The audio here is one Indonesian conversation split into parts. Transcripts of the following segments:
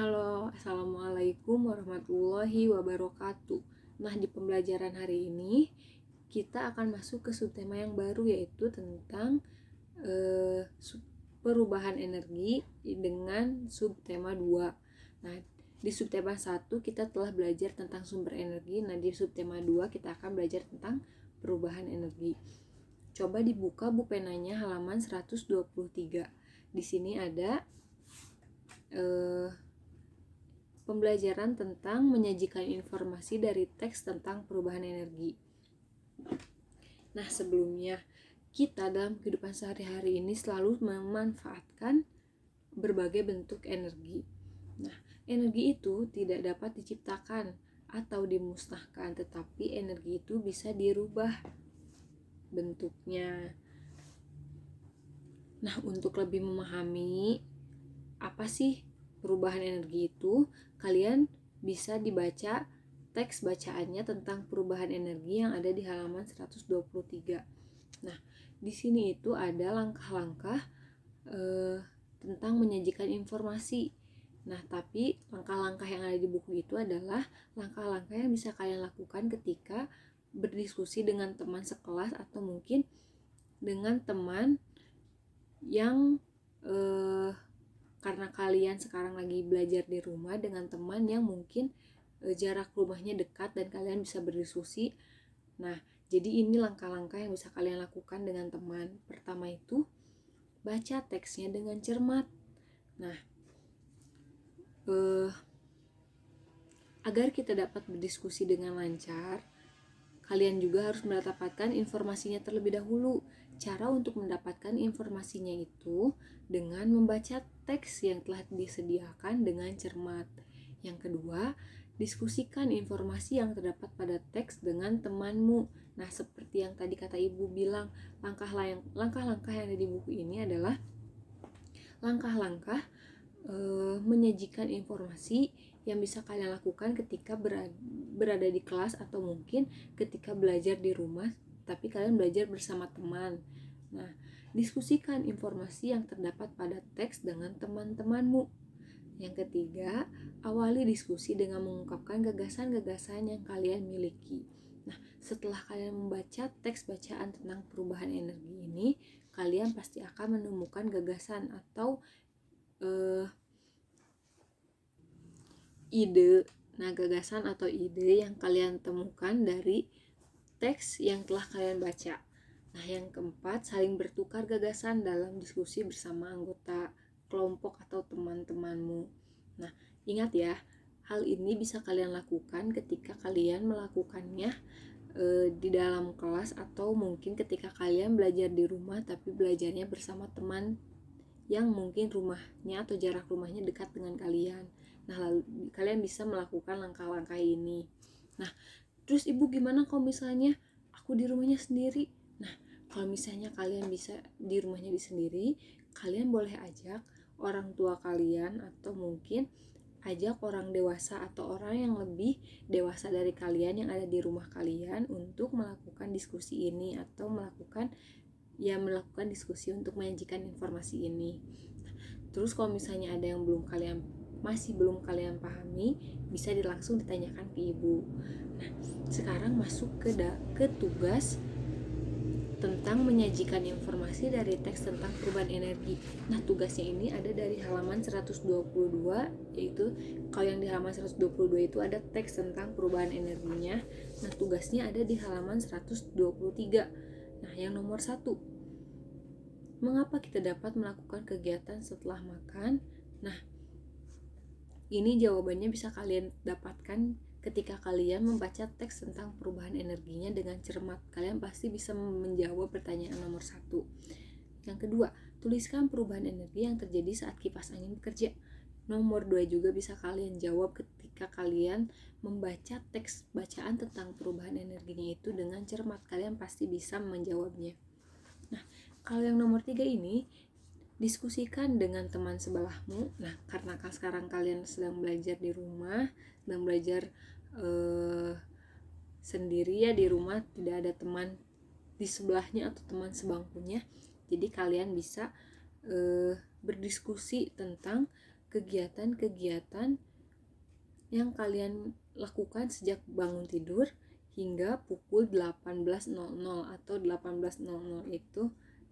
Halo, Assalamualaikum warahmatullahi wabarakatuh. Nah, di pembelajaran hari ini kita akan masuk ke subtema yang baru, yaitu tentang perubahan energi dengan subtema 2. Nah, di subtema 1 kita telah belajar tentang sumber energi. Nah, di subtema 2 kita akan belajar tentang perubahan energi. Coba dibuka buku penanya halaman 123. Di sini ada pembelajaran tentang menyajikan informasi dari teks tentang perubahan energi. Nah, sebelumnya kita dalam kehidupan sehari-hari ini selalu memanfaatkan berbagai bentuk energi. Nah, energi itu tidak dapat diciptakan atau dimusnahkan, tetapi energi itu bisa dirubah bentuknya. Nah, untuk lebih memahami apa sih perubahan energi itu, kalian bisa dibaca teks bacaannya tentang perubahan energi yang ada di halaman 123. Nah, di sini itu ada langkah-langkah tentang menyajikan informasi. Nah, tapi langkah-langkah yang ada di buku itu adalah langkah-langkah yang bisa kalian lakukan ketika berdiskusi dengan teman sekelas atau mungkin dengan teman yang karena kalian sekarang lagi belajar di rumah dengan teman yang mungkin jarak rumahnya dekat dan kalian bisa berdiskusi. Nah, jadi ini langkah-langkah yang bisa kalian lakukan dengan teman. Pertama itu, baca teksnya dengan cermat. Nah, agar kita dapat berdiskusi dengan lancar, kalian juga harus mendapatkan informasinya terlebih dahulu. Cara untuk mendapatkan informasinya itu dengan membaca teks yang telah disediakan dengan cermat. Yang kedua, diskusikan informasi yang terdapat pada teks dengan temanmu. Nah, seperti yang tadi kata ibu bilang, langkah-langkah yang ada di buku ini adalah langkah-langkah menyajikan informasi yang bisa kalian lakukan ketika berada di kelas atau mungkin ketika belajar di rumah tapi kalian belajar bersama teman. Nah, diskusikan informasi yang terdapat pada teks dengan teman-temanmu. Yang ketiga, awali diskusi dengan mengungkapkan gagasan-gagasan yang kalian miliki. Nah, setelah kalian membaca teks bacaan tentang perubahan energi ini, kalian pasti akan menemukan gagasan atau ide. Nah, gagasan atau ide yang kalian temukan dari teks yang telah kalian baca. Nah, yang keempat, saling bertukar gagasan dalam diskusi bersama anggota kelompok atau teman-temanmu. Nah, ingat ya, hal ini bisa kalian lakukan ketika kalian melakukannya di dalam kelas atau mungkin ketika kalian belajar di rumah tapi belajarnya bersama teman yang mungkin rumahnya atau jarak rumahnya dekat dengan kalian. Nah, lalu kalian bisa melakukan langkah-langkah ini. Nah, terus ibu gimana kalau misalnya aku di rumahnya sendiri? Nah, kalau misalnya kalian bisa di rumahnya sendiri, kalian boleh ajak orang tua kalian atau mungkin ajak orang dewasa atau orang yang lebih dewasa dari kalian yang ada di rumah kalian untuk melakukan diskusi ini atau melakukan diskusi untuk menyajikan informasi ini. Terus kalau misalnya ada yang masih belum kalian pahami, bisa langsung ditanyakan ke ibu. Nah, sekarang masuk ke tugas tentang menyajikan informasi dari teks tentang perubahan energi. Nah, tugasnya ini ada dari halaman 122, yaitu kalau yang di halaman 122 itu ada teks tentang perubahan energinya. Nah, tugasnya ada di halaman 123. Nah, yang nomor 1, mengapa kita dapat melakukan kegiatan setelah makan? Nah, ini jawabannya bisa kalian dapatkan ketika kalian membaca teks tentang perubahan energinya dengan cermat. Kalian pasti bisa menjawab pertanyaan nomor 1. Yang kedua, tuliskan perubahan energi yang terjadi saat kipas angin bekerja. Nomor 2 juga bisa kalian jawab ketika kalian membaca teks bacaan tentang perubahan energinya itu dengan cermat. Kalian pasti bisa menjawabnya. Nah, kalau yang nomor 3 ini, diskusikan dengan teman sebelahmu. Nah, karena sekarang kalian sedang belajar di rumah, sedang belajar sendiri ya di rumah, tidak ada teman di sebelahnya atau teman sebangkunya. Jadi kalian bisa berdiskusi tentang kegiatan-kegiatan yang kalian lakukan sejak bangun tidur hingga pukul 18.00 atau 18.00 itu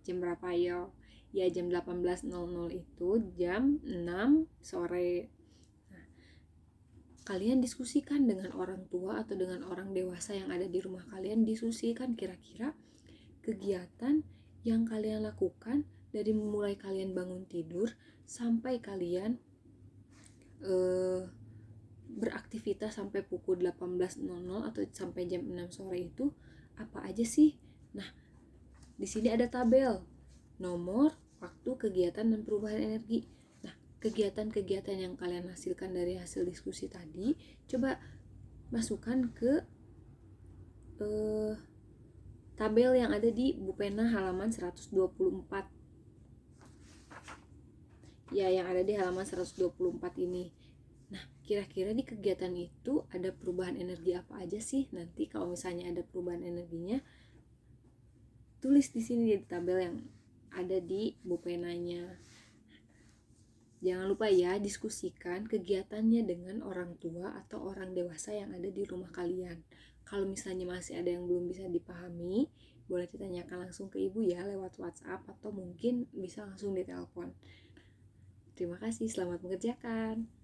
jam berapa ya? Ya jam 18.00 itu jam 6 sore. Nah, kalian diskusikan dengan orang tua atau dengan orang dewasa yang ada di rumah kalian, diskusikan kira-kira kegiatan yang kalian lakukan dari mulai kalian bangun tidur sampai kalian beraktivitas sampai pukul 18.00 atau sampai jam 6 sore itu apa aja sih? Nah, di sini ada tabel nomor, waktu, kegiatan, dan perubahan energi. Nah, kegiatan-kegiatan yang kalian hasilkan dari hasil diskusi tadi coba masukkan ke tabel yang ada di Bupena halaman 124. Ya, yang ada di halaman 124 ini. Nah, kira-kira di kegiatan itu ada perubahan energi apa aja sih? Nanti kalau misalnya ada perubahan energinya, tulis di sini di tabel yang ada di Bupenanya. Jangan lupa ya, diskusikan kegiatannya dengan orang tua atau orang dewasa yang ada di rumah kalian. Kalau misalnya masih ada yang belum bisa dipahami, boleh ditanyakan langsung ke ibu ya lewat WhatsApp atau mungkin bisa langsung ditelepon. Terima kasih, selamat mengerjakan.